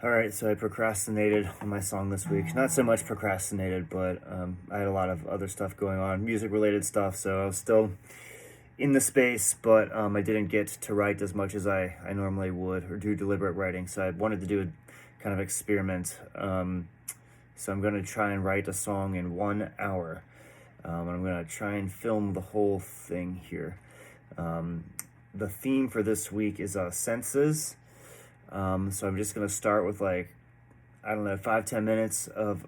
All right, so I procrastinated on my song this week. Not so much procrastinated, but I had a lot of other stuff going on, music-related stuff, so I was still in the space, but I didn't get to write as much as I normally would, or do deliberate writing, so I wanted to do a kind of experiment. So I'm going to try and write a song in 1 hour. I'm going to try and film the whole thing here. The theme for this week is senses. So I'm just going to start with 5-10 minutes of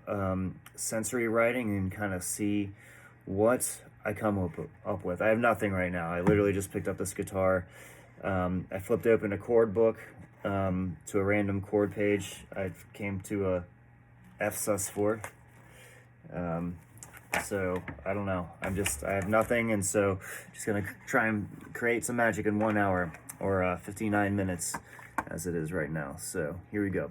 sensory writing and kind of see what I come up with. I have nothing right now. I literally just picked up this guitar. I flipped open a chord book to a random chord page. I came to a F sus4. So I don't know. I have nothing, and so just gonna try and create some magic in 1 hour, or 59 minutes as it is right now. So here we go.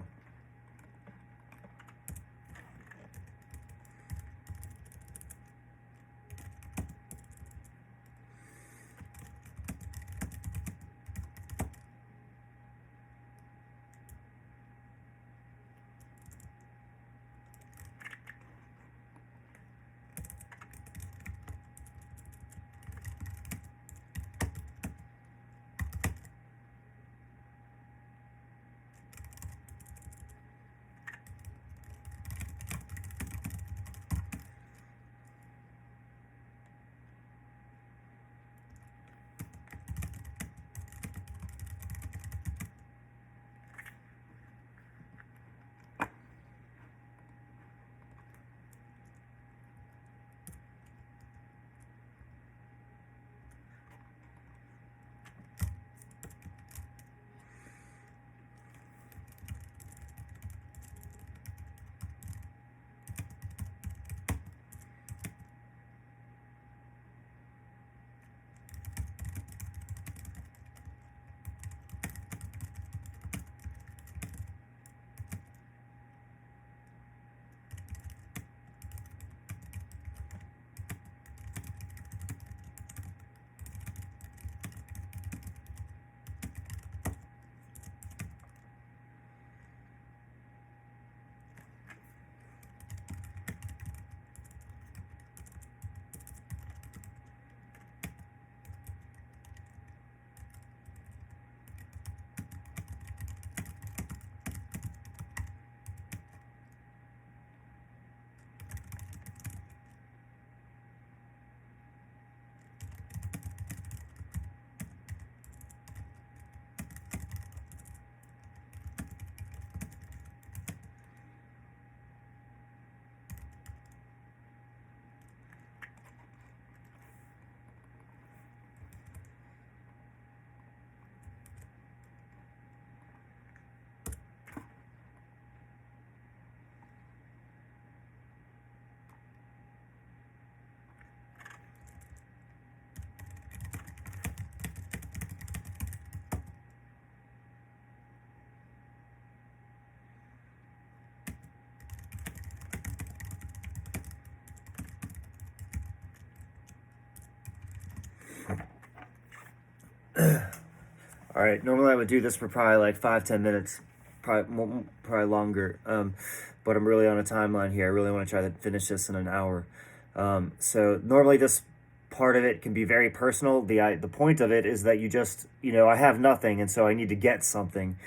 All right, normally I would do this for probably 5-10 minutes, probably longer. But I'm really on a timeline here. I really want to try to finish this in an hour. So normally this part of it can be very personal. The point of it is that you just, I have nothing, and so I need to get something.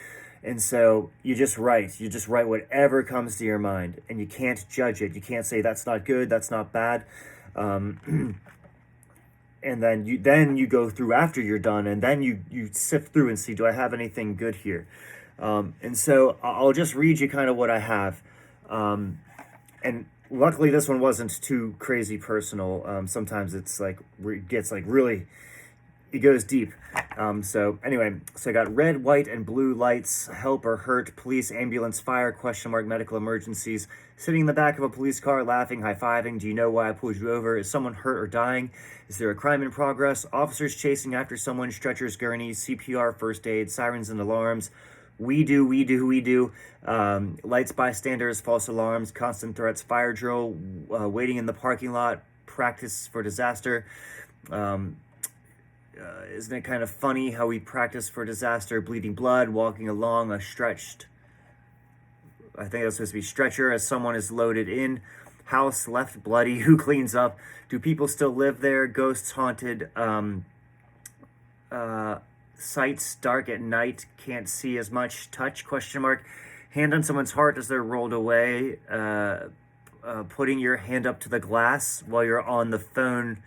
And so you just write. You just write whatever comes to your mind, and you can't judge it. You can't say that's not good, that's not bad. And then you go through after you're done, and then you sift through and see, do I have anything good here? And so I'll just read you kind of what I have. And luckily this one wasn't too crazy personal. Sometimes it's gets really, it goes deep. So anyway, so I got red, white, and blue lights, help or hurt, police, ambulance, fire, question mark, medical emergencies, sitting in the back of a police car, laughing, high-fiving, do you know why I pulled you over? Is someone hurt or dying? Is there a crime in progress? Officers chasing after someone, stretchers, gurneys, CPR, first aid, sirens and alarms. We do. Lights, bystanders, false alarms, constant threats, fire drill, waiting in the parking lot, practice for disaster. Isn't it kind of funny how we practice for disaster? Bleeding blood, walking along a stretched I think that's supposed to be stretcher as someone is loaded in. House left bloody, who cleans up? Do people still live there? Ghosts haunted. Sights dark at night, can't see as much. Touch, question mark. Hand on someone's heart as they're rolled away. Putting your hand up to the glass while you're on the phone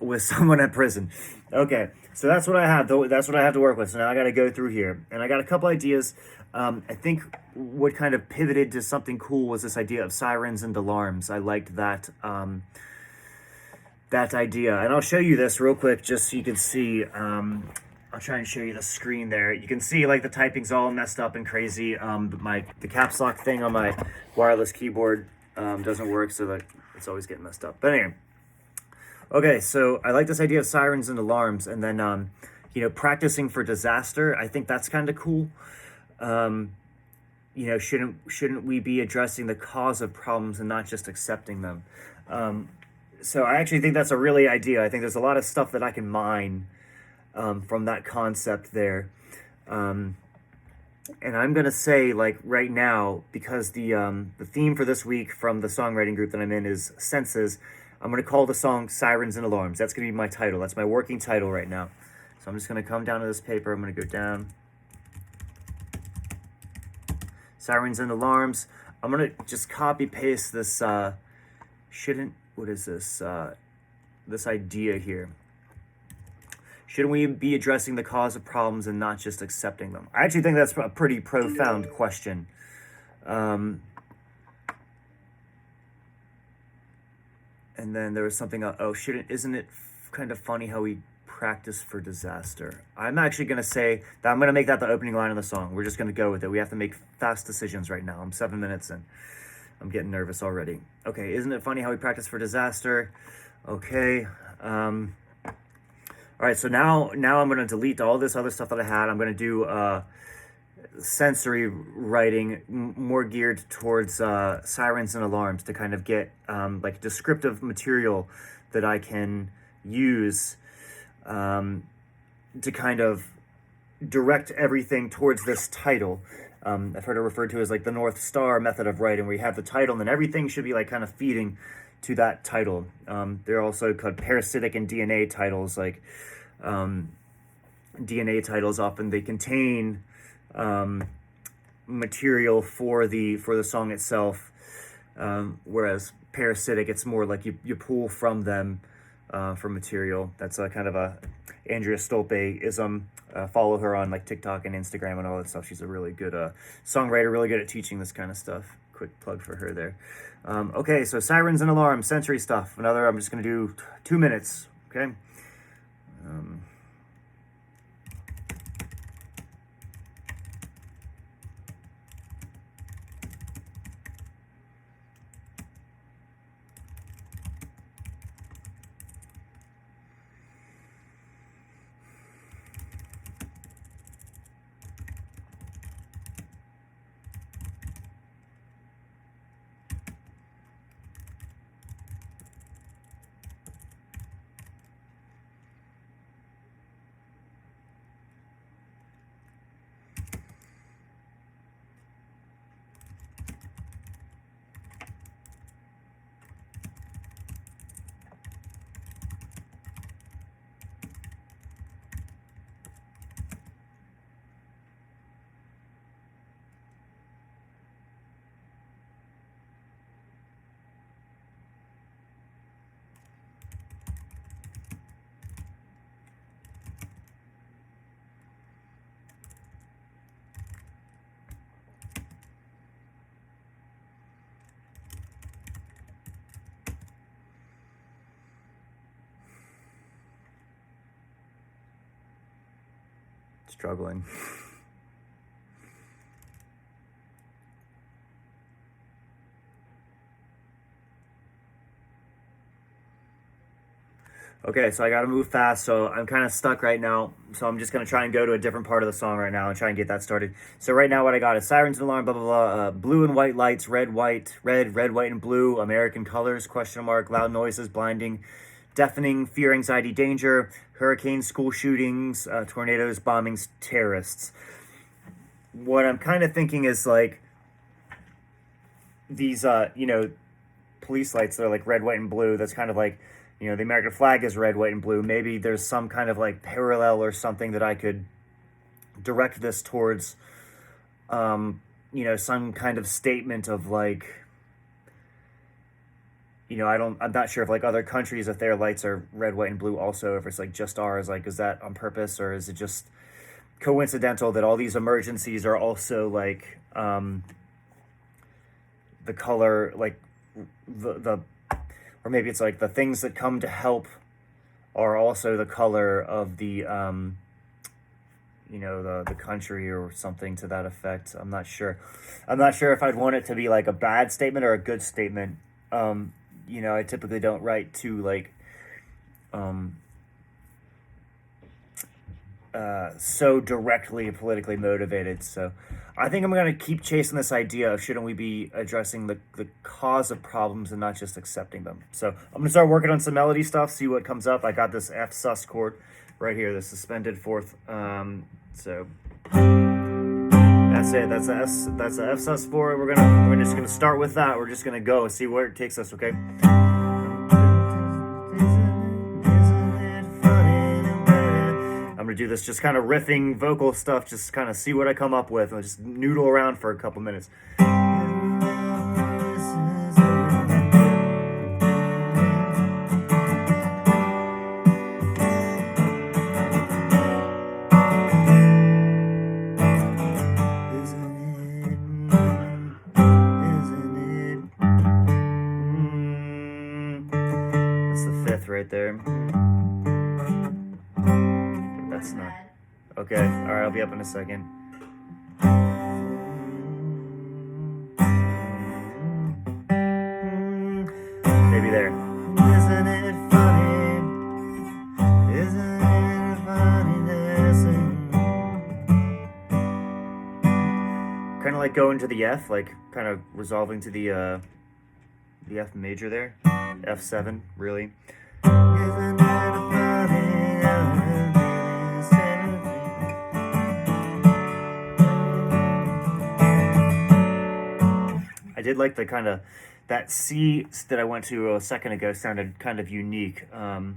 with someone at prison. Okay, so that's what I have. That's what I have to work with. So now I got to go through here, and I got a couple ideas. I think what kind of pivoted to something cool was this idea of sirens and alarms. I liked that that idea, and I'll show you this real quick just so you can see. I'll try and show you the screen there. You can see like the typing's all messed up and crazy. The caps lock thing on my wireless keyboard doesn't work, so that it's always getting messed up. But anyway. Okay, so I like this idea of sirens and alarms, and then, practicing for disaster. I think that's kind of cool. Shouldn't we be addressing the cause of problems and not just accepting them? So I actually think that's a really idea. I think there's a lot of stuff that I can mine from that concept there. And I'm going to say, like, right now, because the theme for this week from the songwriting group that I'm in is senses, I'm going to call the song Sirens and Alarms. That's going to be my title. That's my working title right now. So I'm just going to come down to this paper. I'm going to go down. Sirens and Alarms. I'm going to just copy paste this, what is this? This idea here. Shouldn't we be addressing the cause of problems and not just accepting them? I actually think that's a pretty profound question. And then there was something, isn't it kind of funny how we practice for disaster? I'm actually going to say that I'm going to make that the opening line of the song. We're just going to go with it. We have to make fast decisions right now. I'm 7 minutes in. I'm getting nervous already. Okay, isn't it funny how we practice for disaster? Okay. All right, so now I'm going to delete all this other stuff that I had. I'm going to do sensory writing more geared towards sirens and alarms to kind of get like descriptive material that I can use to kind of direct everything towards this title. I've heard it referred to as like the North Star method of writing, where you have the title and then everything should be like kind of feeding to that title. They're also called parasitic and DNA titles. Like DNA titles often they contain material for the song itself, whereas parasitic, it's more like you pull from them for material. That's a kind of a Andrea Stolpe-ism. Follow her on like TikTok and Instagram and all that stuff. She's a really good songwriter, really good at teaching this kind of stuff. Quick plug for her there. Okay, so sirens and alarms, sensory stuff. I'm just going to do 2 minutes, okay? Struggling. Okay, so I gotta move fast, so I'm kind of stuck right now. So I'm just gonna try and go to a different part of the song right now and try and get that started. So right now what I got is sirens and alarm, blah, blah, blah, blue and white lights, red, white, red, white, and blue, American colors, question mark, loud noises, blinding, deafening, fear, anxiety, danger, hurricanes, school shootings, tornadoes, bombings, terrorists. What I'm kind of thinking is like, these, police lights that are like red, white, and blue. That's kind of like, the American flag is red, white, and blue. Maybe there's some kind of like parallel or something that I could direct this towards, some kind of statement of like, I'm not sure if like other countries, if their lights are red, white, and blue also, if it's like just ours, like, is that on purpose or is it just coincidental that all these emergencies are also like, the color, like the or maybe it's like the things that come to help are also the color of the the country or something to that effect. I'm not sure if I'd want it to be like a bad statement or a good statement. I typically don't write too like so directly politically motivated. So I think I'm going to keep chasing this idea of shouldn't we be addressing the cause of problems and not just accepting them. So I'm going to start working on some melody stuff, see what comes up. I got this F sus chord right here, the suspended fourth. So that's it. That's the F sus 4. We're just gonna start with that. We're just gonna go and see where it takes us. Okay. I'm gonna do this just kind of riffing vocal stuff, just kind of see what I come up with. I'll just noodle around for a couple minutes. That's the fifth right there. That's not okay. All right, I'll be up in a second. Maybe there. Isn't it funny? Isn't it funny? Kind of like going to the F, like kind of resolving to the F major there, F7, really. Isn't it funny? I did like the kind of, that C that I went to a second ago sounded kind of unique. I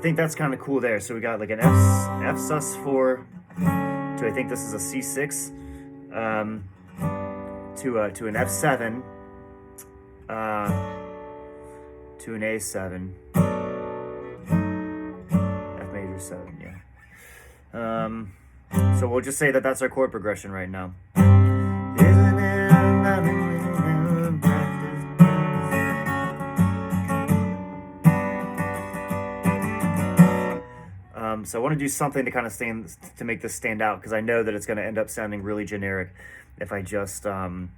think that's kind of cool there. So we got like an F sus 4 to, I think this is a C6, to an F7, to an A7, F major 7, yeah. So we'll just say that that's our chord progression right now. Isn't it so I want to do something to kind of make this stand out, because I know that it's going to end up sounding really generic if I just go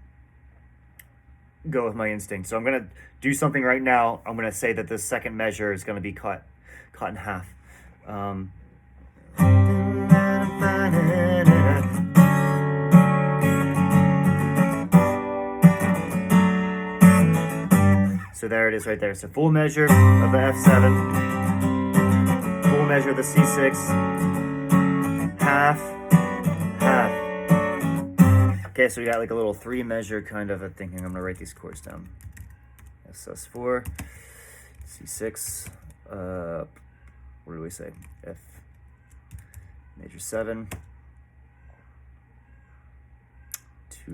with my instinct. So I'm going to do something right now. I'm going to say that this second measure is going to be cut in half. So there it is right there. So full measure of the F7, full measure of the C6, half. Okay, so we got like a little 3 measure kind of a thinking. I'm gonna write these chords down. F sus 4, C6, what do we say? F major 7 to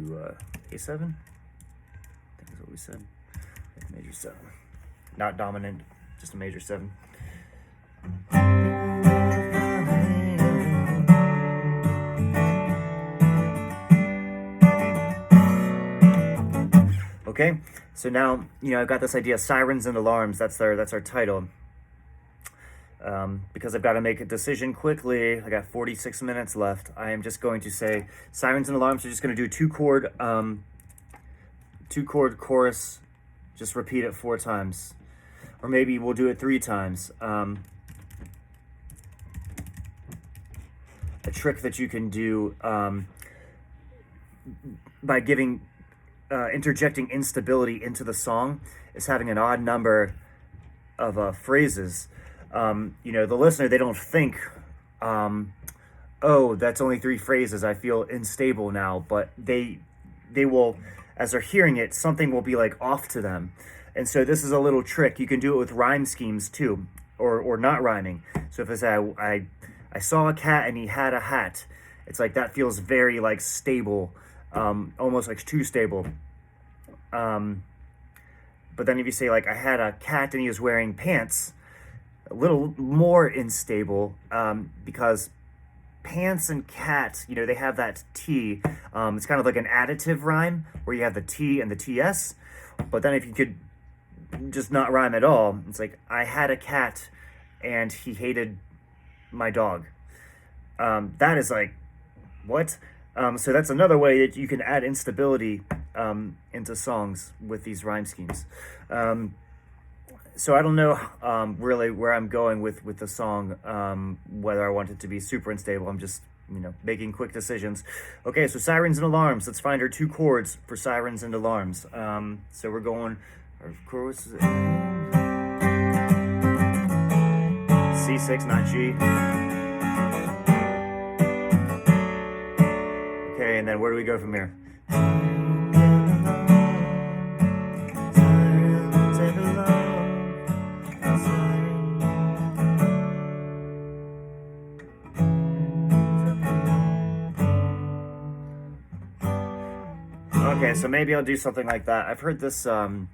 A7, I think is what we said. F major 7, not dominant, just a major 7. Okay, so now I've got this idea, sirens and alarms. That's our title. Because I've got to make a decision quickly. I got 46 minutes left. I am just going to say sirens and alarms. We're just going to do 2-chord chorus. Just repeat it 4 times, or maybe we'll do it 3 times. A trick that you can do by interjecting instability into the song is having an odd number of phrases. The listener, they don't think oh, that's only 3 phrases, I feel unstable now. But they will, as they're hearing it, something will be like off to them. And so this is a little trick. You can do it with rhyme schemes too, or not rhyming. So if I say I saw a cat and he had a hat, it's like that feels very like stable, almost like too stable. But then if you say like I had a cat and he was wearing pants, a little more unstable, because pants and cat, they have that T. It's kind of like an additive rhyme where you have the T and the TS. But then if you could just not rhyme at all, it's like I had a cat and he hated my dog. That is like, what? So that's another way that you can add instability into songs with these rhyme schemes. So I don't know really where I'm going with the song, whether I want it to be super unstable. I'm just, making quick decisions. Okay, so sirens and alarms. Let's find our 2 chords for sirens and alarms. So we're going, of course, C6, not G. Okay, and then where do we go from here? Okay, so maybe I'll do something like that. I've heard this, I'll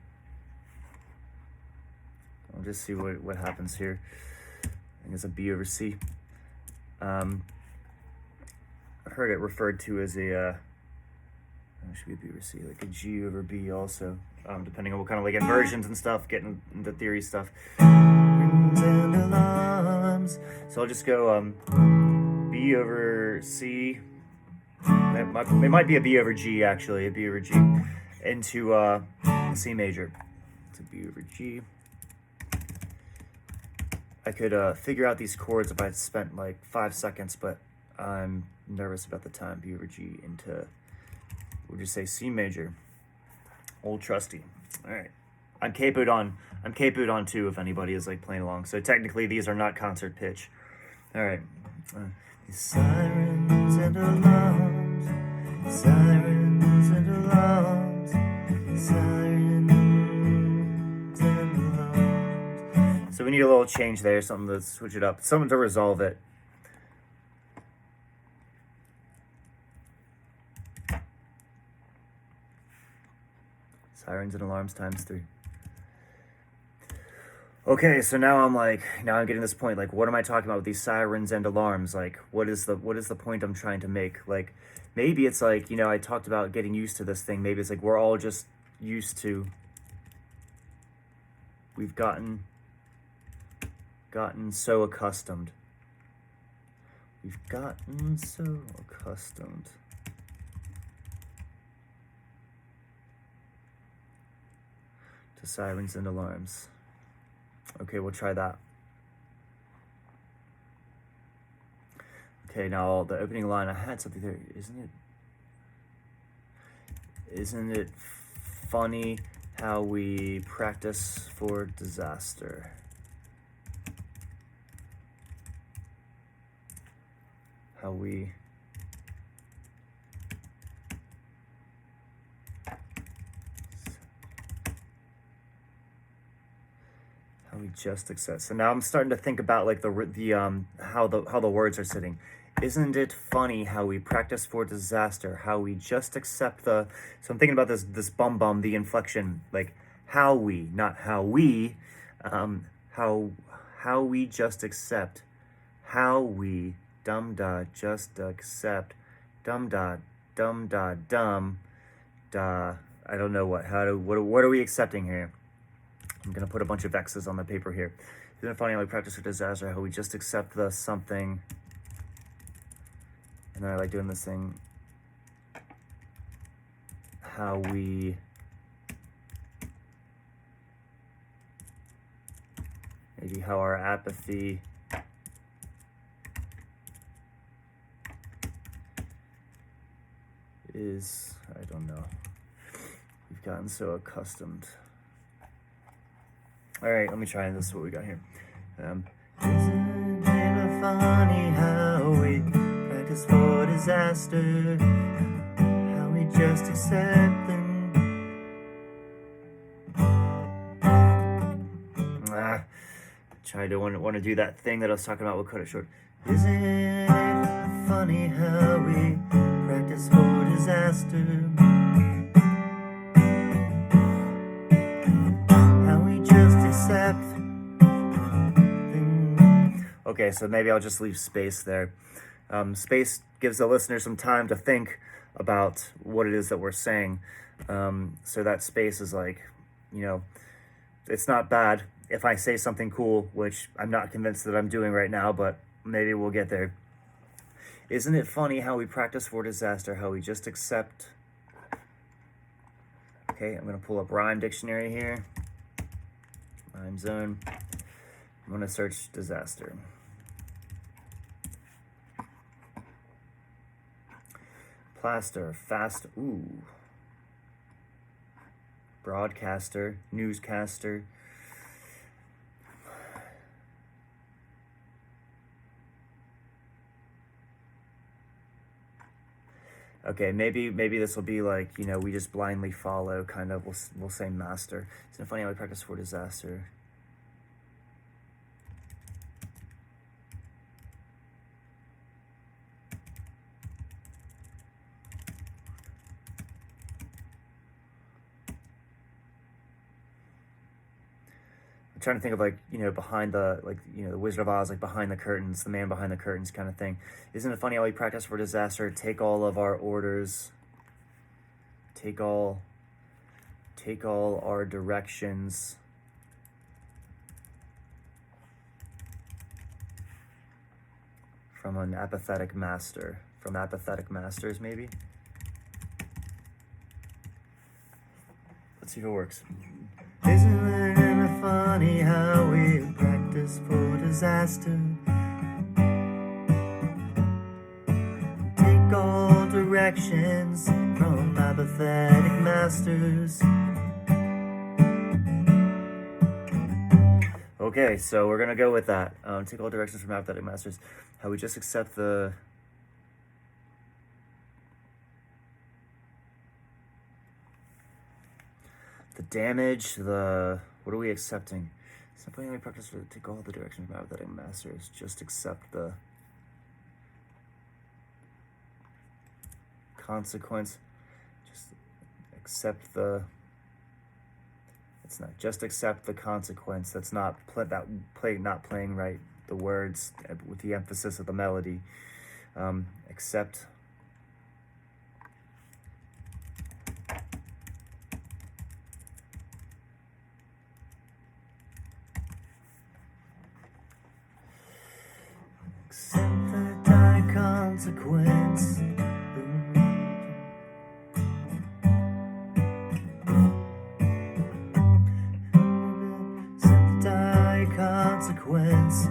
just see what happens here. I think it's a B over C. I've heard it referred to as a, it should be a B over C, like a G over B also, depending on what kind of like inversions and stuff, getting into theory stuff. So I'll just go B over C. It might be a B over G, actually, a B over G, into C major. It's a B over G. I could figure out these chords if I had spent like 5 seconds, but I'm nervous about the time. B over G into, we'll just say C major. Old trusty. All right. I'm capoed on too, if anybody is like playing along. So technically these are not concert pitch. All right. These sirens and alarms, sirens and alarms, sirens and alarms. So we need a little change there, something to switch it up, something to resolve it. Sirens and alarms times 3. Okay, so now I'm getting this point, like, what am I talking about with these sirens and alarms? Like, what is the point I'm trying to make? Like, maybe it's like, I talked about getting used to this thing. Maybe it's like we're all just used to, we've gotten so accustomed. We've gotten so accustomed to sirens and alarms. Okay, we'll try that. Okay, now the opening line, I had something there. Isn't it funny how we practice for disaster? How we just accept. So now I'm starting to think about like how the words are sitting. Isn't it funny how we practice for disaster? How we just accept the. So I'm thinking about this bum, the inflection, like how we, not how we, how we just accept, how we just accept, dumb. I don't know what are we accepting here? I'm going to put a bunch of X's on the paper here. Isn't it funny how we practice for disaster, how we just accept the something. And then I like doing this thing. How we maybe how our apathy is, I don't know. We've gotten so accustomed. All right, let me try this. What we got here? Isn't it funny how we disaster, how we just accept them. I don't want to do that thing that I was talking about. We'll cut it short. Isn't it funny how we practice for disaster? How we just accept them. Okay, so maybe I'll just leave space there. Space gives the listener some time to think about what it is that we're saying. So that space is like, it's not bad if I say something cool, which I'm not convinced that I'm doing right now, but maybe we'll get there. Isn't it funny how we practice for disaster, how we just accept... Okay, I'm going to pull up Rhyme Dictionary here. Rhyme Zone. I'm going to search disaster. Plaster, fast, ooh. Broadcaster, newscaster. Okay, maybe this will be like, we just blindly follow, kind of, we'll say master. Isn't it funny how we practice for disaster? I'm trying to think of behind the, the Wizard of Oz, behind the curtains, the man behind the curtains kind of thing. Isn't it funny how we practice for disaster? Take all of our orders. Take all our directions. From an apathetic master. From apathetic masters, maybe? Let's see if it works. Isn't it funny how we practice for disaster? Take all directions from apathetic masters. Okay, so we're gonna go with that. Take all directions from apathetic masters. How we just accept the damage, what are we accepting? Simply only practice for take all the directions from apathetic masters. Just accept the consequence. Just accept the. It's not just accept the consequence. That's not not playing right. The words with the emphasis of the melody. Accept. Accept the dire consequence. Accept the dire consequence.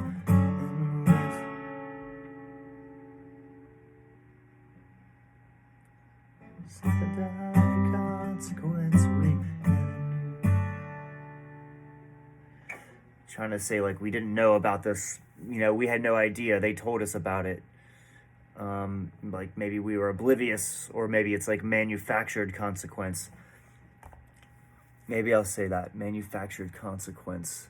Accept the dire consequence. Trying to say we didn't know about this. We had no idea. They told us about it. Maybe we were oblivious, or maybe it's manufactured consequence. Maybe I'll say that. Manufactured consequence.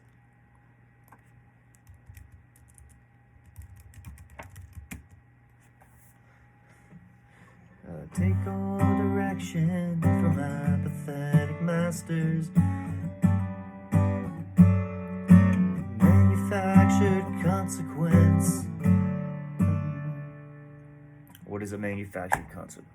Take all direction from apathetic masters. Manufactured consequence. What is a manufactured consequence?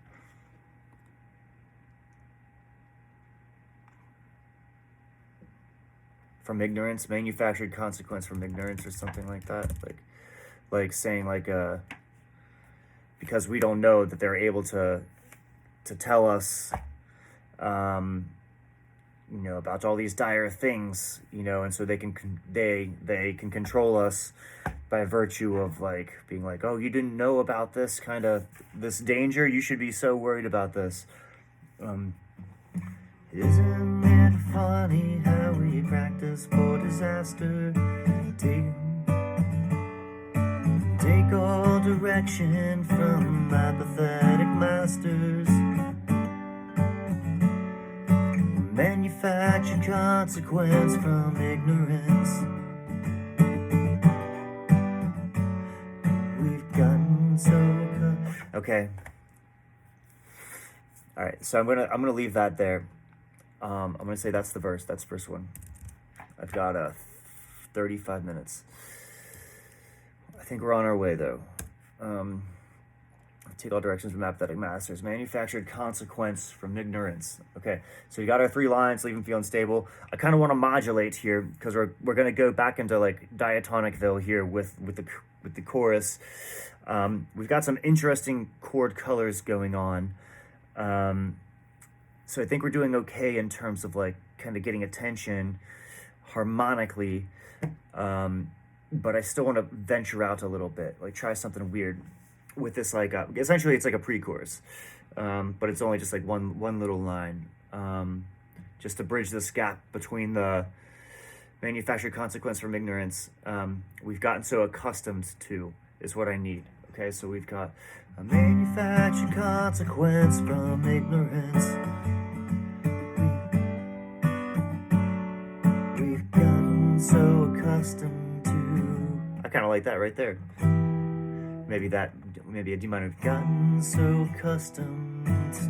From ignorance, manufactured consequence from ignorance, or something like that. Saying because we don't know that they're able to tell us, about all these dire things, and so they can control us by virtue of being oh, you didn't know about this this danger, you should be so worried about this. Isn't it funny how we practice for disaster? Take all direction from apathetic masters. Manufacture consequence from ignorance. We've gotten so okay. All right, so I'm gonna leave that there. I'm gonna say that's the verse. That's verse 1. I've got 35 minutes. I think we're on our way though. Take all directions from apathetic masters. Manufactured consequence from ignorance. Okay, so you got our 3 lines. Leave them feeling stable. I kind of want to modulate here because we're gonna go back into like diatonicville here with the chorus. We've got some interesting chord colors going on. So I think we're doing okay in terms of like kind of getting attention harmonically. But I still want to venture out a little bit, like try something weird with this, like essentially it's like a pre-chorus, but it's only just like one little line, just to bridge this gap between the manufactured consequence from ignorance. We've gotten so accustomed to is what I need. Okay, so we've got a manufactured consequence from ignorance. We've gotten so accustomed. I kind of like that right there. Maybe a D minor. Gotten so accustomed to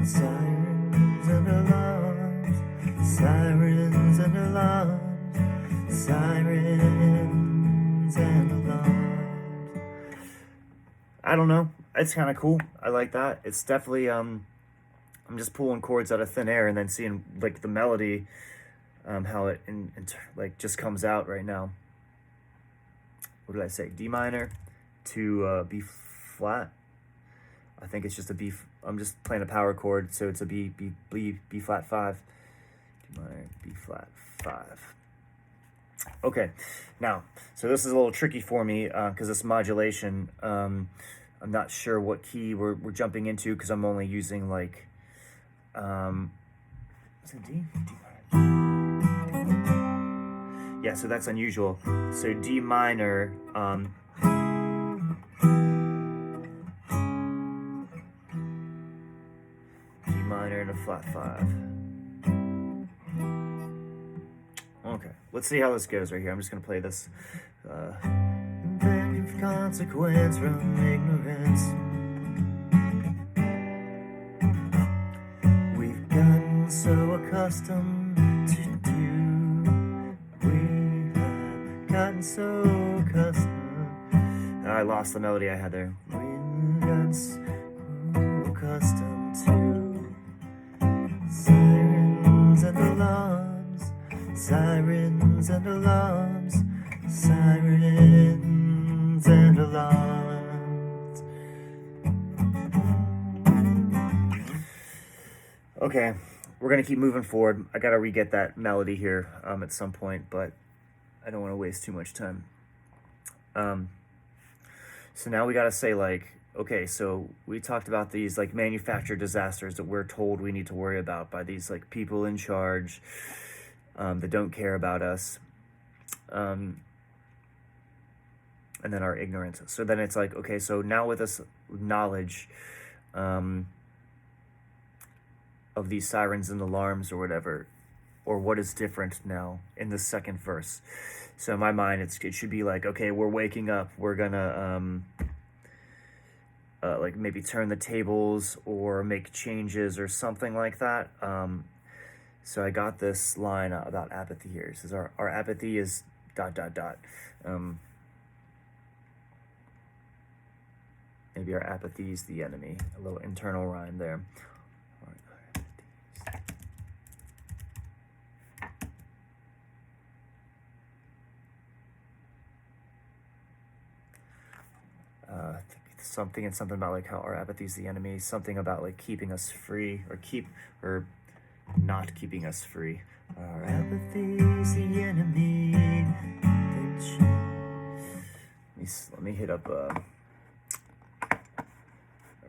sirens and alarms, sirens and alarms, sirens and alarms. I don't know. It's kind of cool. I like that. It's definitely I'm just pulling chords out of thin air and then seeing like the melody. How it like just comes out right now. What did I say? D minor to B flat. I think it's just a B. I'm just playing a power chord, so it's a B flat 5. D minor, B flat 5. Okay, now so this is a little tricky for me because this modulation. I'm not sure what key we're jumping into because I'm only using like. Is it D? D minor. Yeah, so that's unusual. So D minor, D minor and a flat 5. Okay, let's see how this goes right here. I'm just gonna play this. Inventive consequence from ignorance. We've gotten so accustomed to do. Gotten so accustomed. I lost the melody I had there. We've gotten so accustomed to sirens and alarms, sirens and alarms, sirens and alarms. Okay, we're gonna keep moving forward. I gotta re-get that melody here at some point, but I don't want to waste too much time. So now we got to say like, okay, so we talked about these like manufactured disasters that we're told we need to worry about by these like people in charge that don't care about us. And then our ignorance. So then it's like, okay, so now with this knowledge of these sirens and alarms or whatever, or what is different now in the second verse. So in my mind, it should be like, okay, we're waking up. We're gonna like maybe turn the tables or make changes or something like that. So I got this line about apathy here. It says our apathy is ... Maybe our apathy is the enemy. A little internal rhyme there. Something about like how our apathy is the enemy. Something about like keeping us free or not keeping us free. Our apathy is the enemy. Let me hit up a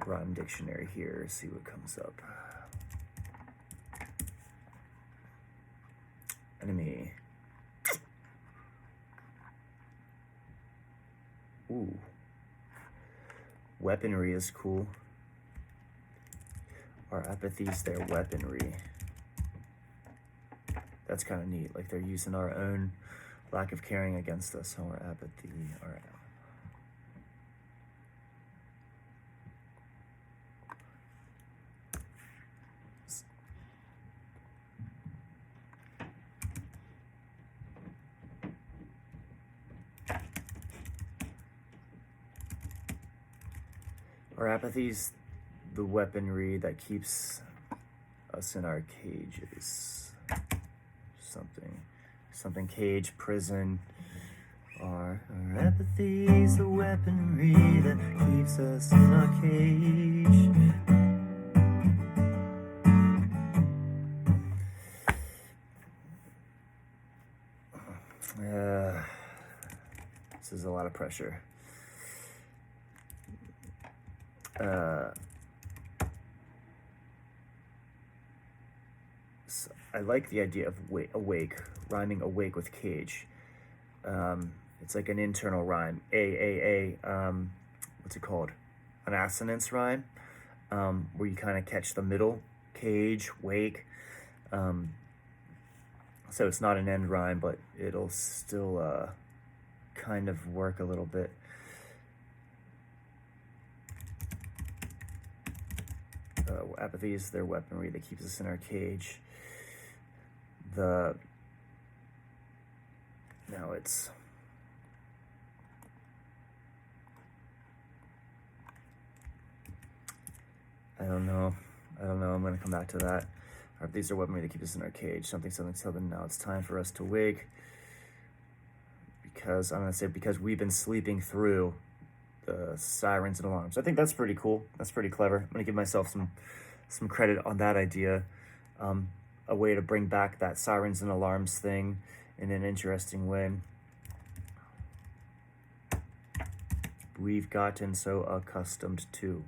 rhyme dictionary here. See what comes up. Enemy. Ooh. Weaponry is cool. Our apathy's their weaponry. That's kind of neat. Like they're using our own lack of caring against us. Our apathy. Our apathy's the weaponry that keeps us in our cages. Something cage, prison. Our apathy's the weaponry that keeps us in our cage. This is a lot of pressure. So I like the idea of awake, rhyming awake with cage. It's like an internal rhyme. What's it called? An assonance rhyme, where you kind of catch the middle, cage, wake. So it's not an end rhyme, but it'll still kind of work a little bit. Apathy is their weaponry that keeps us in our cage. Now it's I don't know. I'm gonna come back to that. These are weaponry that keep us in our cage. Something. Now it's time for us to wake. Because I'm gonna say because we've been sleeping through the sirens and alarms. I think that's pretty cool. That's pretty clever. I'm gonna give myself some credit on that idea. A way to bring back that sirens and alarms thing in an interesting way. We've gotten so accustomed to,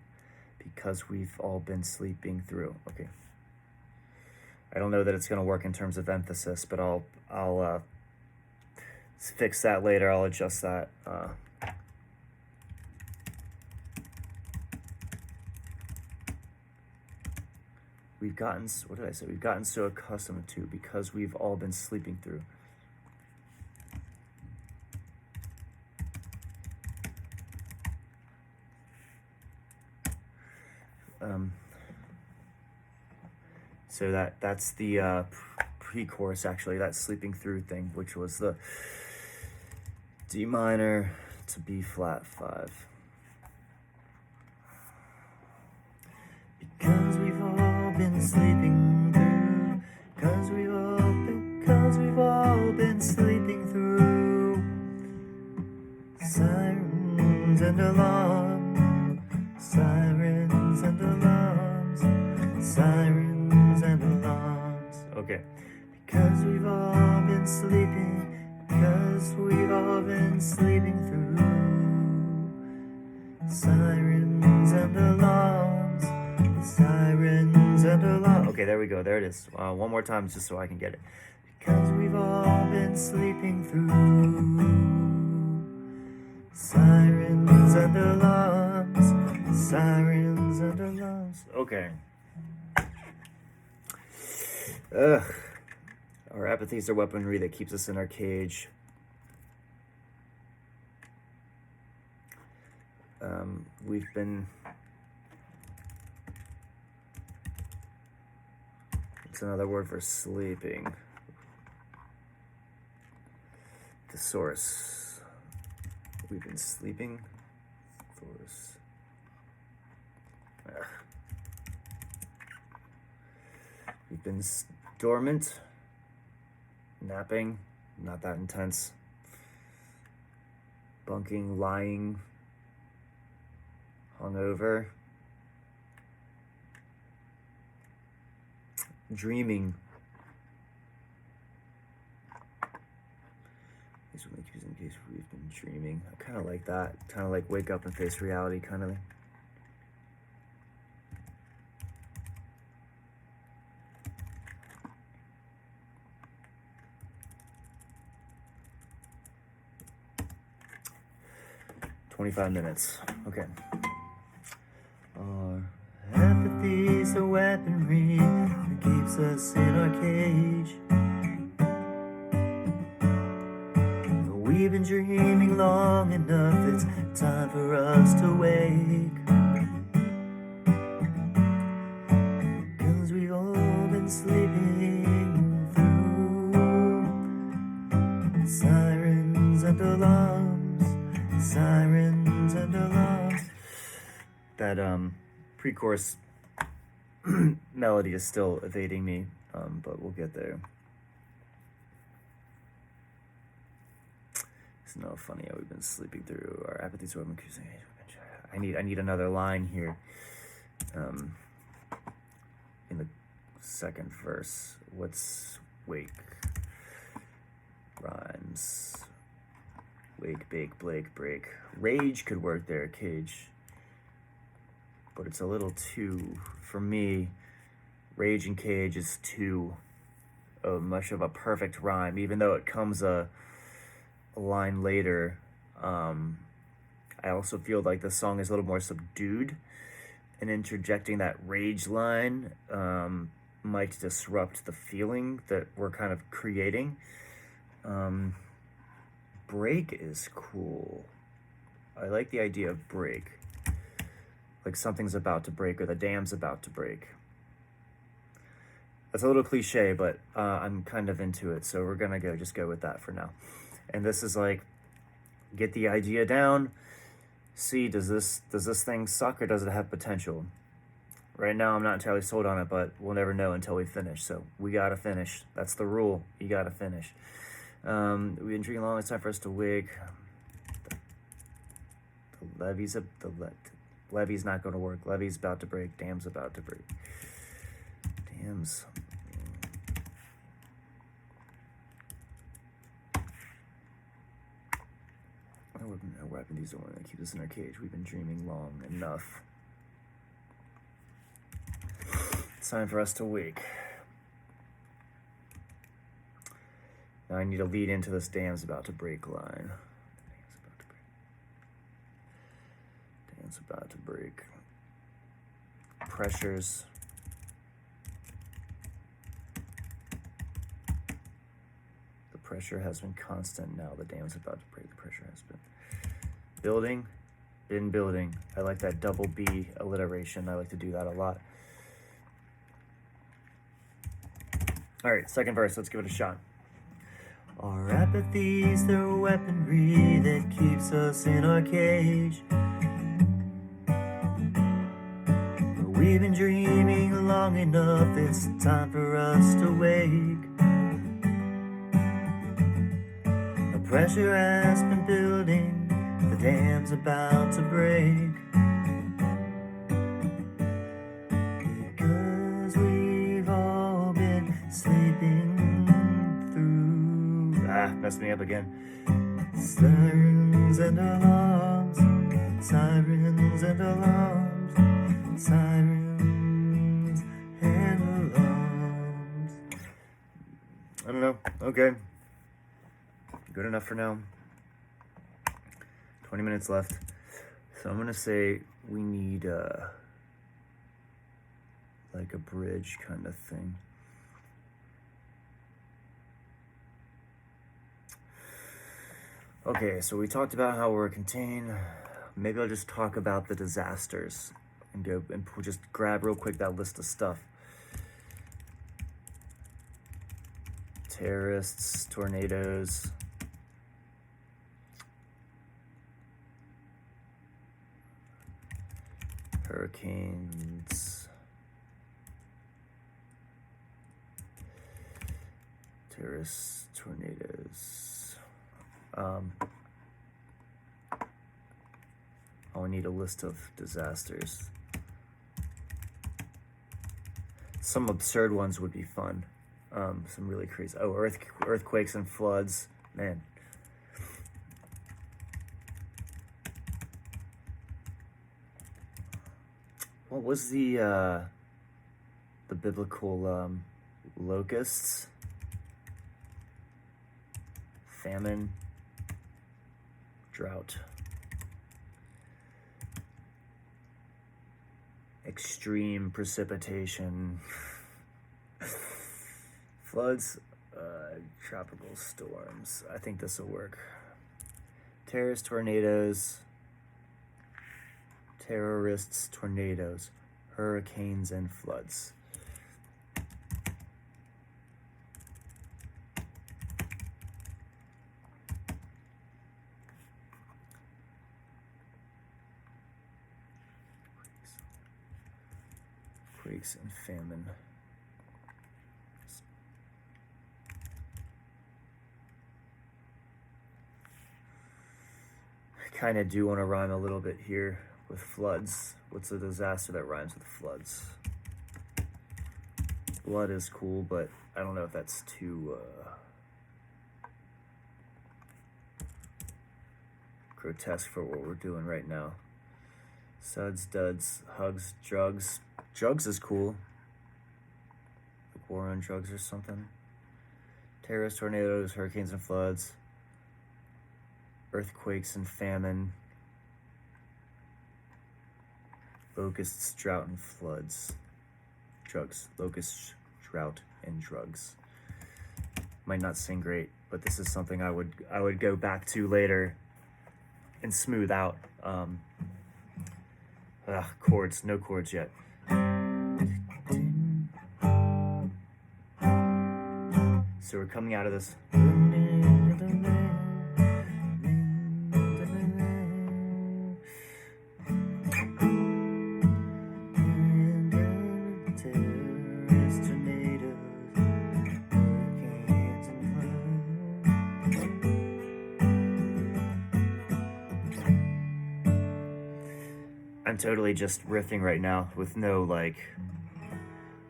because we've all been sleeping through. Okay. I don't know that it's gonna work in terms of emphasis, but I'll fix that later. I'll adjust that. We've gotten so accustomed to, because we've all been sleeping through. So that's the pre-chorus, actually, that sleeping through thing, which was the D minor to B flat 5. Because we've all been sleeping through, because we've all been sleeping through sirens and alarms, sirens and alarms, sirens and alarms. Okay. Because we've all been sleeping, because we've all been sleeping through sirens and alarms, sirens and alarms. Okay, there we go. There it is. One more time just so I can get it. Because we've all been sleeping through sirens and alarms, sirens and alarms. Okay. Our apathy is our weaponry that keeps us in our cage. We've been... It's another word for sleeping. Thesaurus. We've been sleeping. Thesaurus. We've been dormant. Napping. Not that intense. Bunking, lying. Hungover. Dreaming. These will make use in case we've been dreaming. I kind of like that. Kind of like wake up and face reality, kind of. 25 minutes. Okay. Our apathy's a weaponry that keeps us in our cage. We've been dreaming long enough, it's time for us to wake. 'Cause we've all been sleeping through sirens and alarms, sirens and alarms. That pre-chorus melody is still evading me, but we'll get there. It's no funny how we've been sleeping through our apathy, so I'm accusing. I need another line here. In the second verse, what's wake? Rhymes. Wake, bake, Blake, break. Rage could work there, cage. But it's a little too, for me, rage and cage is too much of a perfect rhyme, even though it comes a line later. I also feel like the song is a little more subdued, and interjecting that rage line might disrupt the feeling that we're kind of creating. Break is cool. I like the idea of break. Like something's about to break or the dam's about to break. That's a little cliche, but I'm kind of into it, so we're gonna just go with that for now. And this is like, get the idea down. See, does this thing suck or does it have potential? Right now, I'm not entirely sold on it, but we'll never know until we finish. So we gotta finish. That's the rule. You gotta finish. We've been drinking long. It's time for us to wake. The levee's not going to work. Levee's about to break. Dam's about to break. Dam's. Our weapons are the one that keep us in our cage. We've been dreaming long enough. It's time for us to wake. Now I need to lead into this dam's about to break line. Dam's about to break. Pressures. The pressure has been constant. Now the dam's about to break. The pressure has been building. Been building. I like that double B alliteration. I like to do that a lot. All right, second verse. Let's give it a shot. Our apathy's the weaponry that keeps us in our cage. We've been dreaming long enough, it's time for us to wake. The pressure has been building, the dam's about to break. Because we've all been sleeping through. Messed me up again. Sirens and alarms, sirens and alarms, sirens and alarms. I don't know. Okay. Good enough for now. 20 minutes left. So I'm going to say we need like a bridge kind of thing. Okay, so we talked about how we're contained. Maybe I'll just talk about the disasters and go and just grab real quick that list of stuff. Terrorists, tornadoes, hurricanes, terrorists, tornadoes. I'll need a list of disasters. Some absurd ones would be fun. Some really crazy. Oh, earthquakes and floods. Man. What was the biblical locusts? Famine. Drought. extreme precipitation, floods, tropical storms. I think this will work. Terrorists, tornadoes, hurricanes, and floods. Quakes and famine. I kind of do want to rhyme a little bit here with floods. What's a disaster that rhymes with floods? Blood is cool, but I don't know if that's too grotesque for what we're doing right now. Suds, duds, hugs, drugs. Drugs is cool. Like war on drugs or something. Terrorists, tornadoes, hurricanes and floods. Earthquakes and famine. Locusts, drought and floods. Drugs. Locusts, drought and drugs. Might not sing great, but this is something I would go back to later and smooth out. Chords, no chords yet. So we're coming out of this. I'm totally just riffing right now with no like,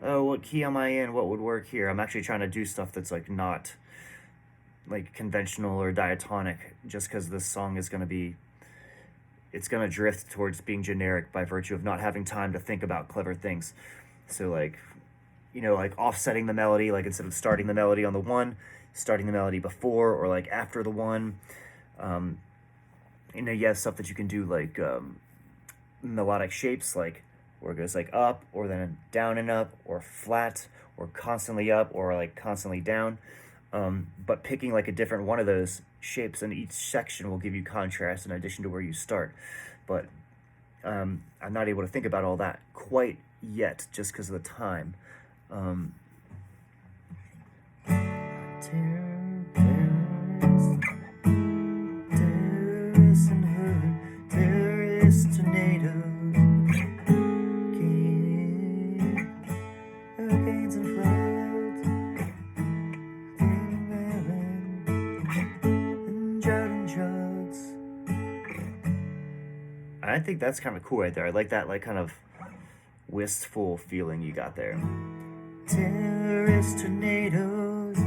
oh, what key am I in? What would work here? I'm actually trying to do stuff that's like not like conventional or diatonic, just because this song is going to be, it's going to drift towards being generic by virtue of not having time to think about clever things. So like, you know, like offsetting the melody, like instead of starting the melody on the one, starting the melody before or like after the one. You know, you have stuff that you can do like melodic shapes, like where it goes like up or then down and up or flat or constantly up or like constantly down. But picking like a different one of those shapes in each section will give you contrast in addition to where you start. But I'm not able to think about all that quite yet just because of the time. Terrorists, tornadoes, hurricanes and floods, and drought and drugs. I think that's kind of cool right there. I like that, like kind of wistful feeling you got there. Terrorists, tornadoes,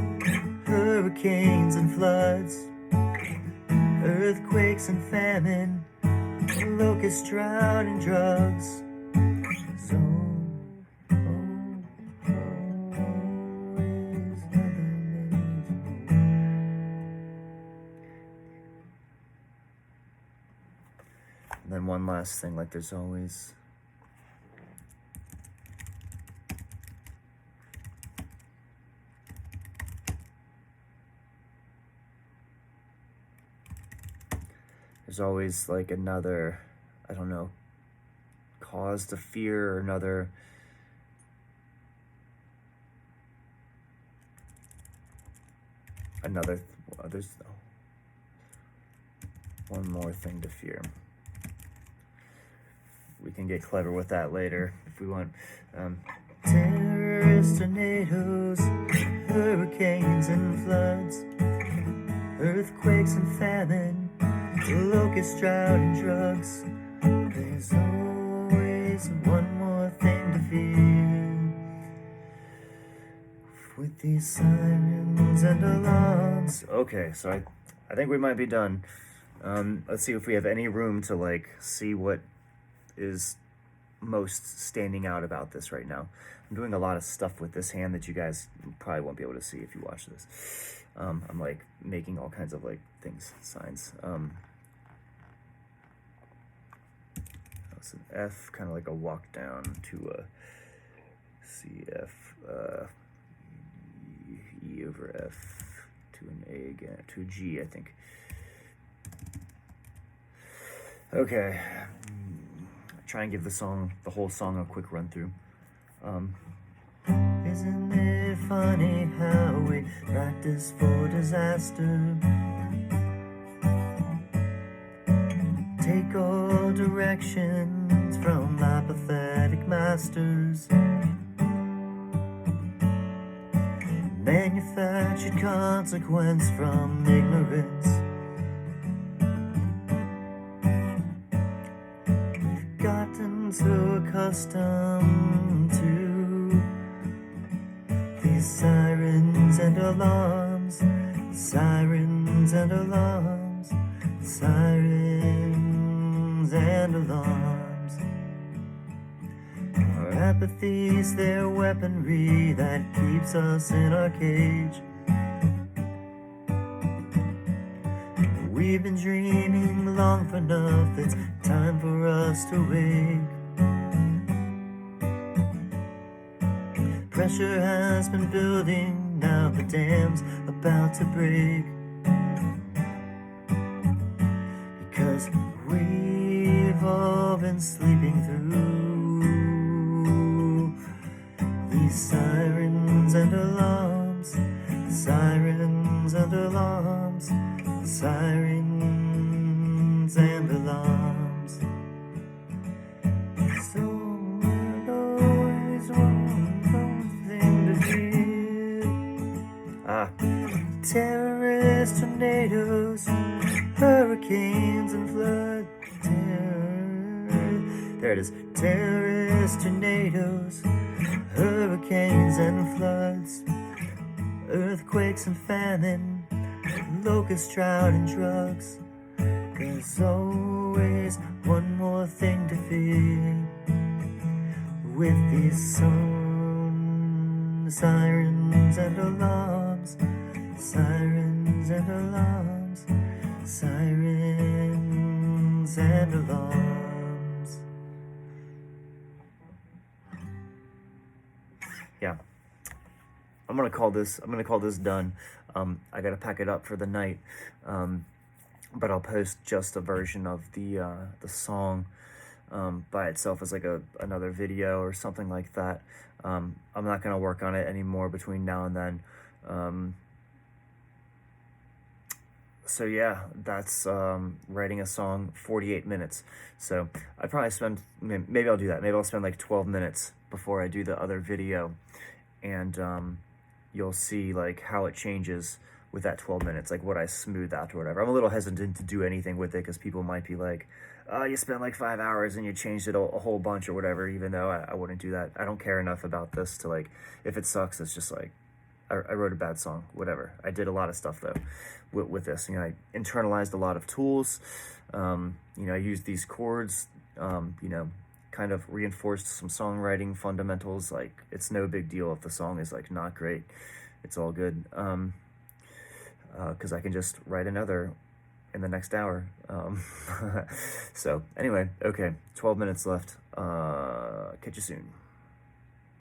hurricanes and floods, earthquakes and famine, locust, drought and drugs. So, and then one last thing, like there's always like another, I don't know, cause to fear, or another there's one more thing to fear. We can get clever with that later if we want. Terrorists, tornadoes, hurricanes and floods, earthquakes and famine, locust, drought and drugs. There's always one more thing to fear. With these sirens and alarms. Okay, so I think we might be done. Let's see if we have any room to like see what is most standing out about this right now. I'm doing a lot of stuff with this hand that you guys probably won't be able to see if you watch this. I'm like making all kinds of like things, signs. it's an F, kind of like a walk down to a C, F, E over F, to an A again, to a G, I think. Okay, try and give the whole song a quick run through. Isn't it funny how we practice for disaster? Take all directions from apathetic masters. Manufactured consequence from ignorance. We've gotten so accustomed to these sirens and alarms, sirens and alarms, sirens and alarms. Our apathy's their weaponry that keeps us in our cage. We've been dreaming long enough, it's time for us to wake. Pressure has been building, now the dam's about to break. Because we've all been sleeping through these sirens and alarms, sirens and alarms, sirens and alarms. So we'll always want something to fear. Terrorists, tornadoes, hurricanes and floods. There it is. Terrorists, tornadoes, hurricanes and floods, earthquakes and famine, locust, drought and drugs. There's always one more thing to fear with these songs, sirens and alarms, sirens and alarms, sirens and alarms. Yeah, I'm gonna call this done. I gotta pack it up for the night, but I'll post just a version of the song by itself as like another video or something like that. I'm not gonna work on it anymore between now and then. So yeah, that's writing a song, 48 minutes. So I'd probably spend, maybe I'll do that. Maybe I'll spend like 12 minutes before I do the other video, and you'll see like how it changes with that 12 minutes, like what I smooth out or whatever. I'm a little hesitant to do anything with it because people might be like, oh, you spent like 5 hours and you changed it a whole bunch or whatever, even though I wouldn't do that. I don't care enough about this to like, if it sucks, it's just like, I wrote a bad song, whatever. I did a lot of stuff though with this. You know, I internalized a lot of tools. You know, I used these chords, you know, kind of reinforced some songwriting fundamentals. Like, it's no big deal if the song is like not great. It's all good. Because I can just write another in the next hour. So anyway, okay, 12 minutes left. Catch you soon.